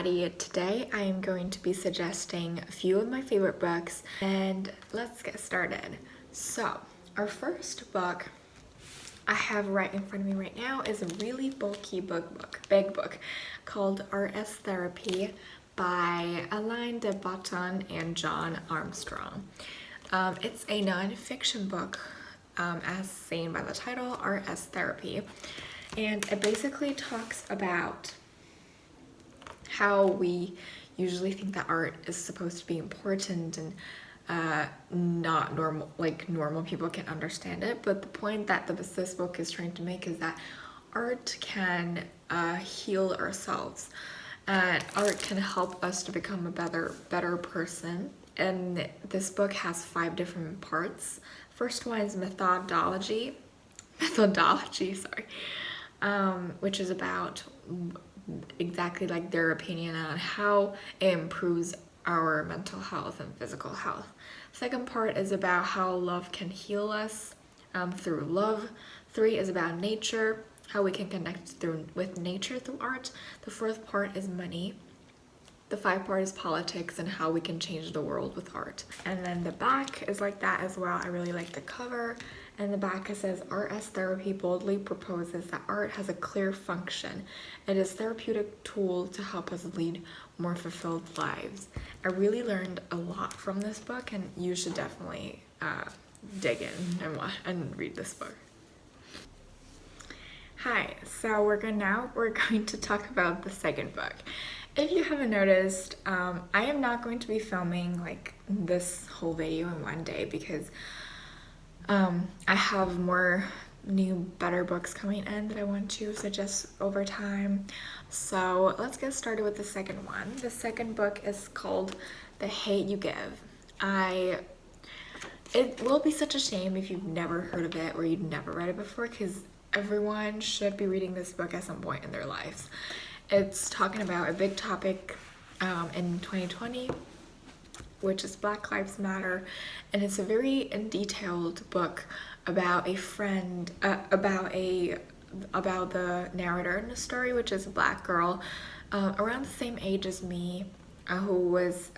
everybody. Today I am going to be suggesting a few of my favorite books, and let's get started. So, our first book I have right in front of me right now is a really bulky big book called 𝗷𝗲𝗰𝗆 by Alain de Botton and John Armstrong. It's a non-fiction book, as seen by the title, 𝗷𝗲𝗰𝗆, and it basically talks about how we usually think that art is supposed to be important and not normal, like normal people can understand it. But the point that this book is trying to make is that art can heal ourselves, and art can help us to become a better person. And this book has 5 different parts. First one is methodology, which is about exactly like their opinion on how it improves our mental health and physical health. Second part is about how love can heal us through love. 3 is about nature, how we can connect with nature through art. The 4th part is money. The 5th part is politics and how we can change the world with art. And then the back is like that as well. I really like the cover. And the back it says, 𝗷𝗲𝗰𝗆 boldly proposes that art has a clear function. It is a therapeutic tool to help us lead more fulfilled lives. I really learned a lot from this book, and you should definitely dig in and read this book. Hi, so we're going to talk about the second book. If you haven't noticed, I am not going to be filming like this whole video in one day because I have more new, better books coming in that I want to suggest over time. So let's get started with the second one. The second book is called The Hate You Give. It will be such a shame if you've never heard of it or you've never read it before, because everyone should be reading this book at some point in their lives. It's talking about a big topic in 2020, which is Black Lives Matter, and it's a very detailed book about a friend, about the narrator in the story, which is a Black girl around the same age as me, who was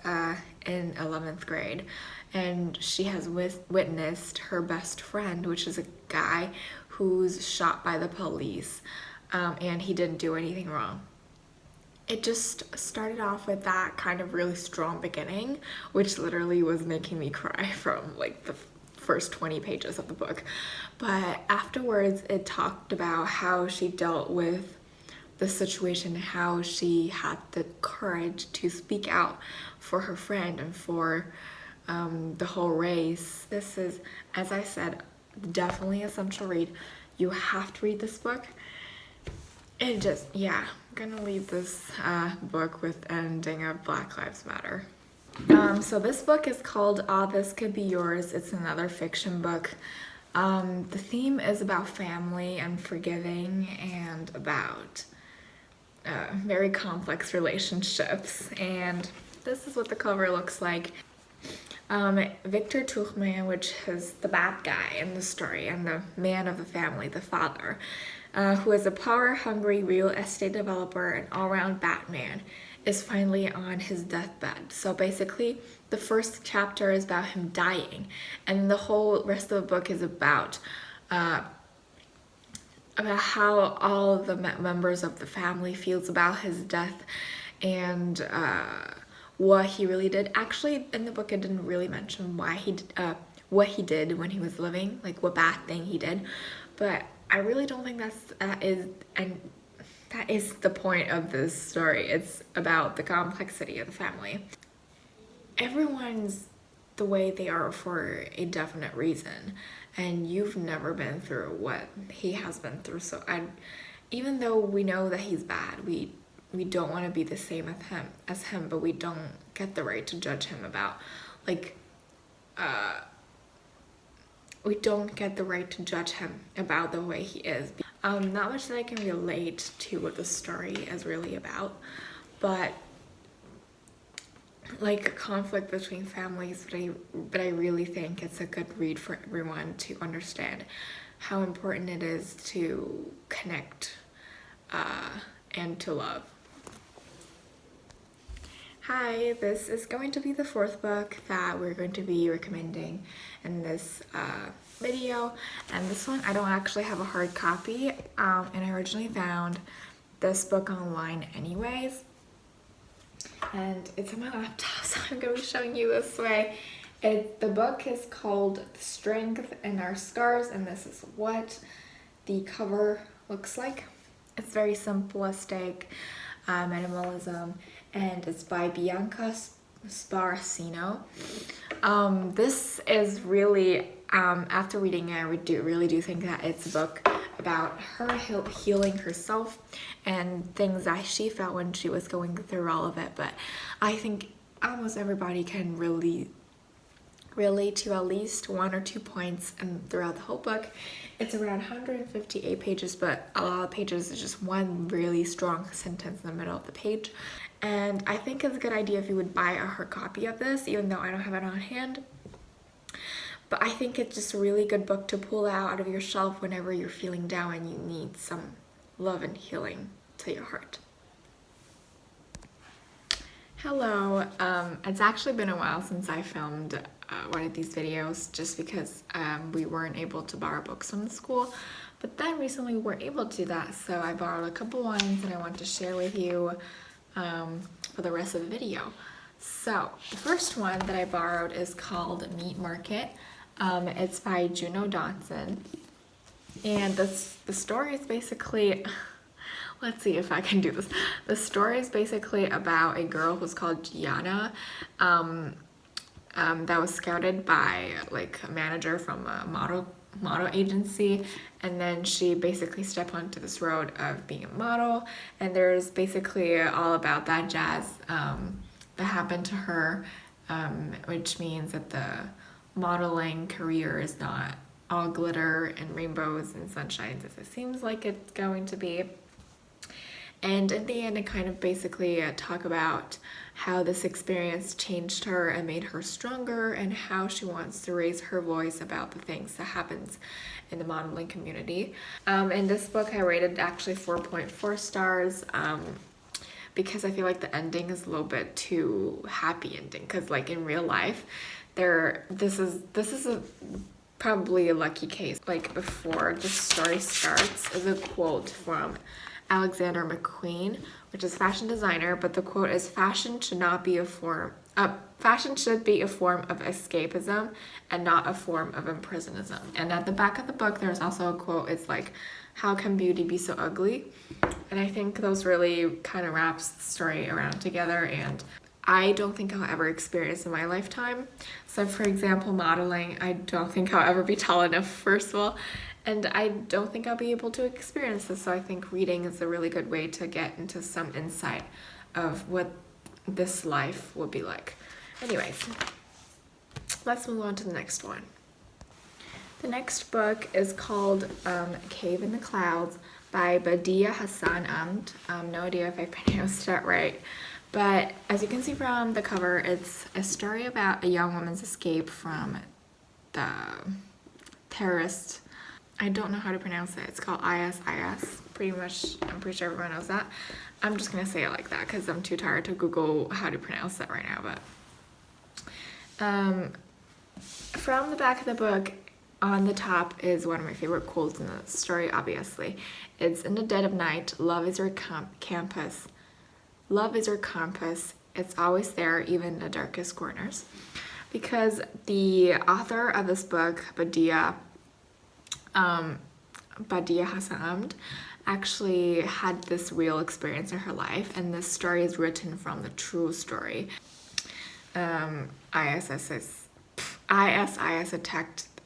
in 11th grade, and she has witnessed her best friend, which is a guy who's shot by the police, and he didn't do anything wrong. It just started off with that kind of really strong beginning, which literally was making me cry from like the first 20 pages of the book. But afterwards, it talked about how she dealt with the situation, how she had the courage to speak out for her friend and for the whole race. This is, as I said, definitely an essential read. You have to read this book. And just, yeah, I'm gonna leave this book with ending of Black Lives Matter. So this book is called This Could Be Yours. It's another fiction book. The theme is about family and forgiving and about very complex relationships. And this is what the cover looks like. Victor Tuchman, which is the bad guy in the story and the man of the family, the father, who is a power-hungry real estate developer and all-around Batman, is finally on his deathbed. So basically, the first chapter is about him dying, and the whole rest of the book is about how all the members of the family feels about his death and what he really did. Actually, in the book, it didn't really mention what he did when he was living, like what bad thing he did, but I really don't think that is the point of this story. It's about the complexity of the family. Everyone's the way they are for a definite reason, and you've never been through what he has been through. So even though we know that he's bad, we don't want to be the same as him, but we don't get the right to judge him about we don't get the right to judge him about the way he is. Not much that I can relate to what the story is really about, but like a conflict between families, but I really think it's a good read for everyone to understand how important it is to connect and to love. Hi, this is going to be the fourth book that we're going to be recommending in this video, and this one I don't actually have a hard copy, and I originally found this book online anyways, and it's on my laptop, so I'm going to be showing you this way. The book is called Strength in Our Scars, and this is what the cover looks like. It's very simplistic, minimalism, and it's by Bianca Sparacino. This is really, after reading it, I really do think that it's a book about her healing herself and things that she felt when she was going through all of it, but I think almost everybody can relate to at least 1 or 2 points and throughout the whole book. It's around 158 pages, but a lot of pages is just one really strong sentence in the middle of the page. And I think it's a good idea if you would buy a hard copy of this, even though I don't have it on hand. But I think it's just a really good book to pull out of your shelf whenever you're feeling down and you need some love and healing to your heart. Hello, it's actually been a while since I filmed one of these videos, just because we weren't able to borrow books from the school, but then recently we were able to do that, so I borrowed a couple ones and I want to share with you for the rest of the video. So the first one that I borrowed is called Meat Market. It's by Juno Dawson, and the story is basically let's see if I can do this. The story is basically about a girl who's called Gianna, that was scouted by like a manager from a model agency, and then she basically stepped onto this road of being a model, and there's basically all about that jazz that happened to her, which means that the modeling career is not all glitter and rainbows and sunshines as it seems like it's going to be. And in the end, it kind of basically talk about how this experience changed her and made her stronger, and how she wants to raise her voice about the things that happens in the modeling community. In this book, I rated actually 4.4 stars because I feel like the ending is a little bit too happy ending. Because like in real life, this is probably a lucky case. Like before the story starts is a quote from Alexander McQueen, which is fashion designer, but the quote is, fashion should be a form of escapism and not a form of imprisonism. And at the back of the book, there's also a quote. It's like, how can beauty be so ugly? And I think those really kind of wraps the story around together, and I don't think I'll ever experience in my lifetime. So for example, modeling, I don't think I'll ever be tall enough, first of all, and I don't think I'll be able to experience this. So I think reading is a really good way to get into some insight of what this life will be like. Anyways, let's move on to the next one. The next book is called Cave in the Clouds by Badeeah Hassan. No idea if I pronounced that right. But as you can see from the cover, it's a story about a young woman's escape from the terrorist. I don't know how to pronounce it. It's called ISIS. Pretty much, I'm pretty sure everyone knows that. I'm just gonna say it like that because I'm too tired to Google how to pronounce that right now. But from the back of the book, on the top is one of my favorite quotes in the story, obviously. It's, in the dead of night, love is your compass. Love is your compass. It's always there, even in the darkest corners. Because the author of this book, Badeeah Hassan, actually had this real experience in her life, and this story is written from the true story. ISIS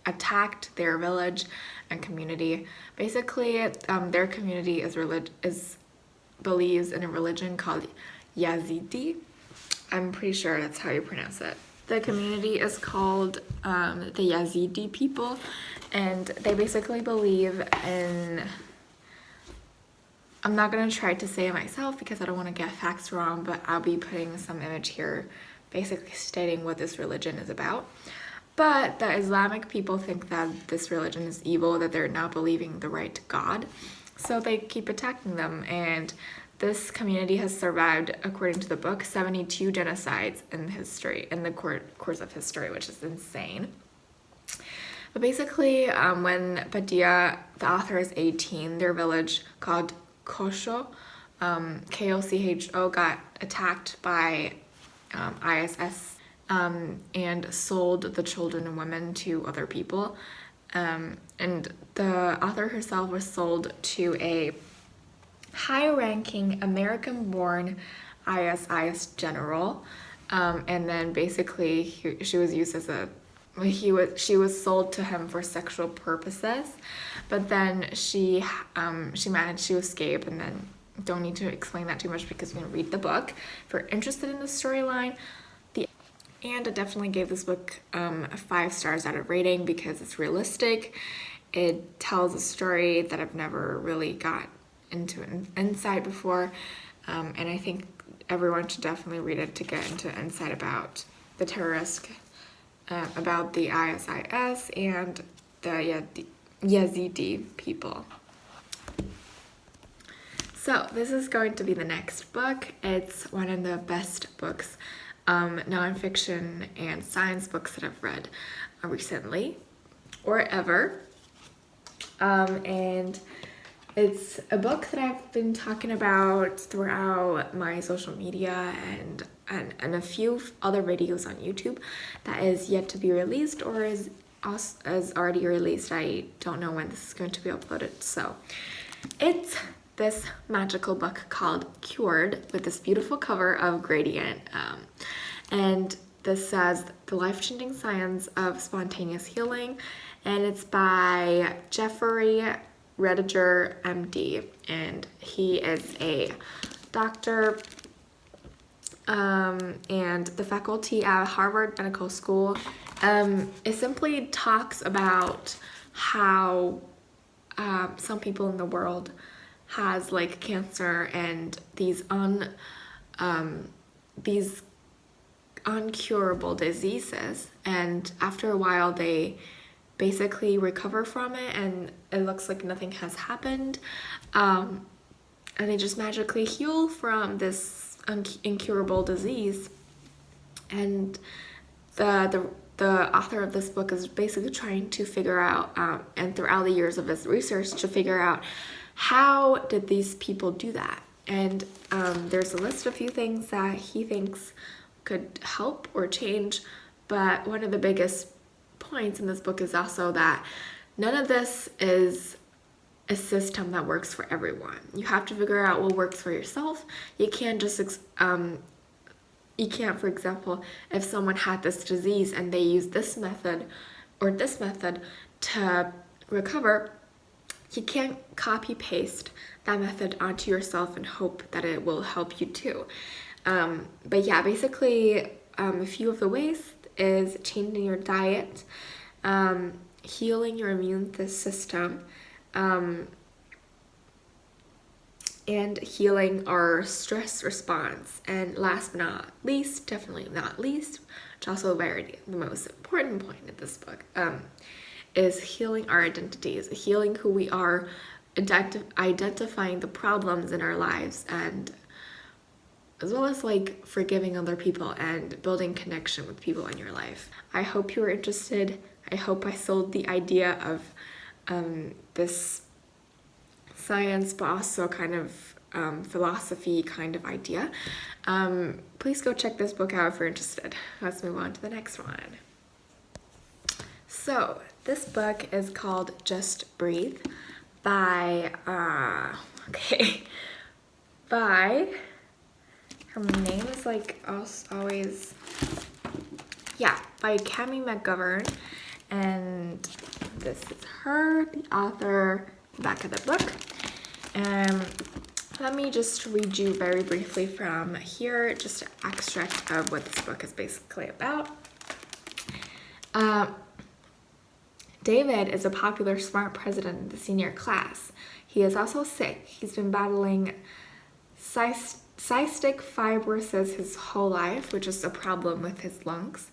attacked their village and community. Basically, their community believes in a religion called Yazidi. I'm pretty sure that's how you pronounce it. The community is called the Yazidi people, and they basically believe in, I'm not going to try to say it myself because I don't want to get facts wrong, but I'll be putting some image here basically stating what this religion is about. But the Islamic people think that this religion is evil, that they're not believing the right God, so they keep attacking them, and this community has survived, according to the book, 72 genocides in the course of history, which is insane. But basically, when Badeeah, the author, is 18, their village called 𝗏𝗄, K-O-C-H-O, got attacked by ISS and sold the children and women to other people. And the author herself was sold to a high-ranking American-born ISIS general, and then basically she was used as she was sold to him for sexual purposes, but then she managed to escape, and then don't need to explain that too much because you can read the book if you're interested in the storyline. And I definitely gave this book 5 stars out of rating because it's realistic. It tells a story that I've never really got into an insight before, and I think everyone should definitely read it to get into insight about the terrorist, about the ISIS and the Yazidi people. So this is going to be the next book. It's one of the best books, nonfiction and science books that I've read recently or ever. And it's a book that I've been talking about throughout my social media and a few other videos on YouTube that is yet to be released or is already released. I don't know when this is going to be uploaded. So it's this magical book called Cured with this beautiful cover of Gradient. And this says The Life-Changing Science of Spontaneous Healing, and it's by Jeffrey Rediger, MD, and he is a doctor and the faculty at Harvard Medical School. It simply talks about how some people in the world has like cancer and these uncurable diseases, and after a while they basically recover from it and it looks like nothing has happened, and they just magically heal from this incurable disease. And the author of this book is basically trying to figure out, and throughout the years of his research, to figure out how did these people do that. And there's a list of a few things that he thinks could help or change, but one of the biggest points in this book is also that none of this is a system that works for everyone. You have to figure out what works for yourself. You can't just you can't, for example, if someone had this disease and they use this method or this method to recover, you can't copy paste that method onto yourself and hope that it will help you too. But yeah, basically a few of the ways is changing your diet, healing your immune system, and healing our stress response. And last but not least, definitely not least, which also the most important point in this book, is healing our identities, healing who we are, identifying the problems in our lives, and as well as like forgiving other people and building connection with people in your life. I hope you were interested. I hope I sold the idea of this science, but also kind of philosophy kind of idea. Please go check this book out if you're interested. Let's move on to the next one. So this book is called Just Breathe by her name is like always, yeah, by Cammie McGovern, and this is her, the author, back of the book. Let me just read you very briefly from here, just an extract of what this book is basically about. David is a popular, smart president of the senior class. He is also sick. He's been battling cystic fibrosis his whole life, which is a problem with his lungs.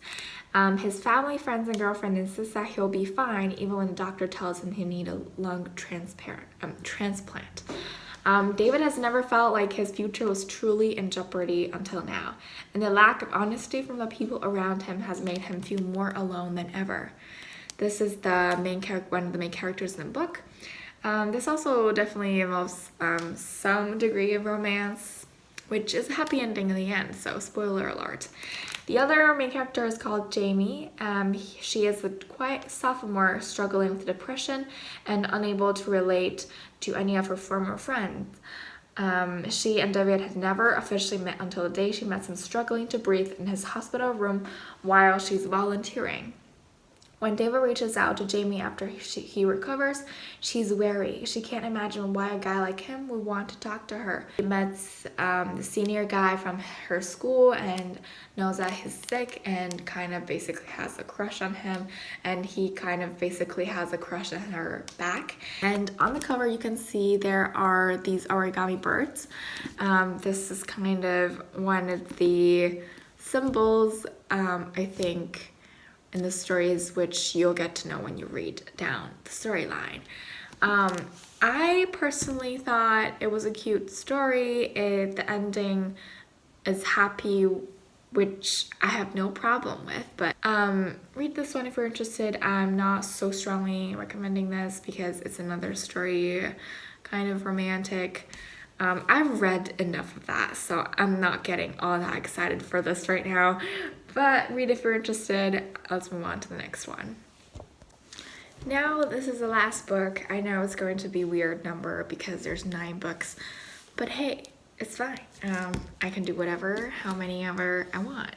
His family, friends, and girlfriend insist that he'll be fine, even when the doctor tells him he'll need a lung transplant. David has never felt like his future was truly in jeopardy until now, and the lack of honesty from the people around him has made him feel more alone than ever. This is the one of the main characters in the book. This also definitely involves some degree of romance, which is a happy ending in the end, so spoiler alert. The other main character is called Jami. She is a quiet sophomore struggling with depression and unable to relate to any of her former friends. She and David had never officially met until the day she met him struggling to breathe in his hospital room while she's volunteering. When David reaches out to Jami after he recovers, she's wary. She can't imagine why a guy like him would want to talk to her. She meets the senior guy from her school and knows that he's sick and kind of basically has a crush on him, and he kind of basically has a crush on her back. And on the cover you can see there are these origami birds. This is kind of one of the symbols, I think, in the stories, which you'll get to know when you read down the storyline. I personally thought it was a cute story. The ending is happy, which I have no problem with, but read this one if you're interested. I'm not so strongly recommending this because it's another story, kind of romantic. I've read enough of that, so I'm not getting all that excited for this right now. But read if you're interested. Let's move on to the next one. Now, this is the last book. I know it's going to be a weird number because there's 9 books, but hey, it's fine. I can do whatever, how many ever I want.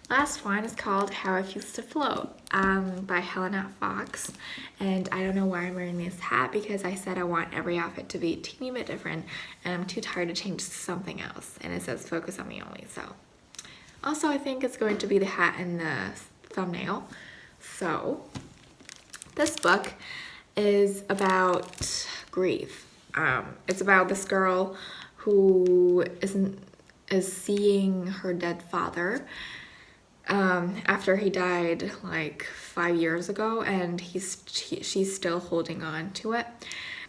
Last one is called How I Used to Float by Helena Fox. And I don't know why I'm wearing this hat because I said I want every outfit to be a teeny bit different, and I'm too tired to change to something else. And it says focus on me only, so. Also, I think it's going to be the hat in the thumbnail. So, this book is about grief. It's about this girl who is seeing her dead father after he died like 5 years ago, and she's still holding on to it.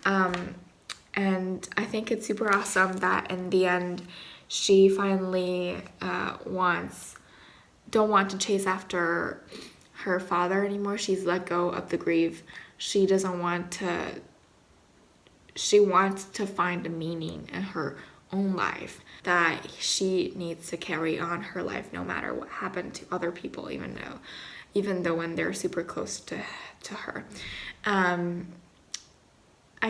And I think it's super awesome that in the end she finally don't want to chase after her father anymore. She's let go of the grief. She wants to find a meaning in her own life, that she needs to carry on her life no matter what happened to other people, even though when they're super close to her. I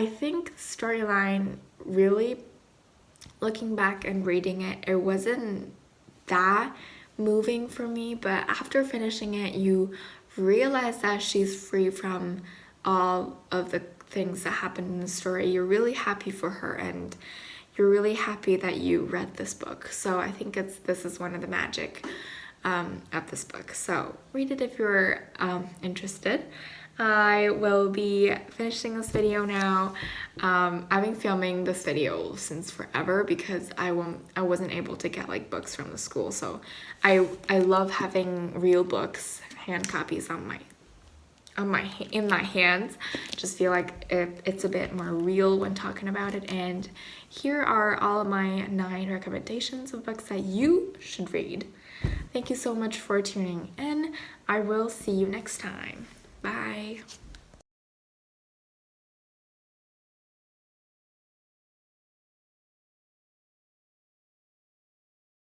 think the storyline, really, looking back and reading it, it wasn't that moving for me, but after finishing it, you realize that she's free from all of the things that happened in the story. You're really happy for her, and you're really happy that you read this book. So I think this is one of the magic of this book. So read it if you're interested. I will be finishing this video now. I've been filming this video since forever because I wasn't able to get like books from the school. So I love having real books, hand copies in my hands. Just feel like it's a bit more real when talking about it. And here are all of my 9 recommendations of books that you should read. Thank you so much for tuning in. I will see you next time. Bye.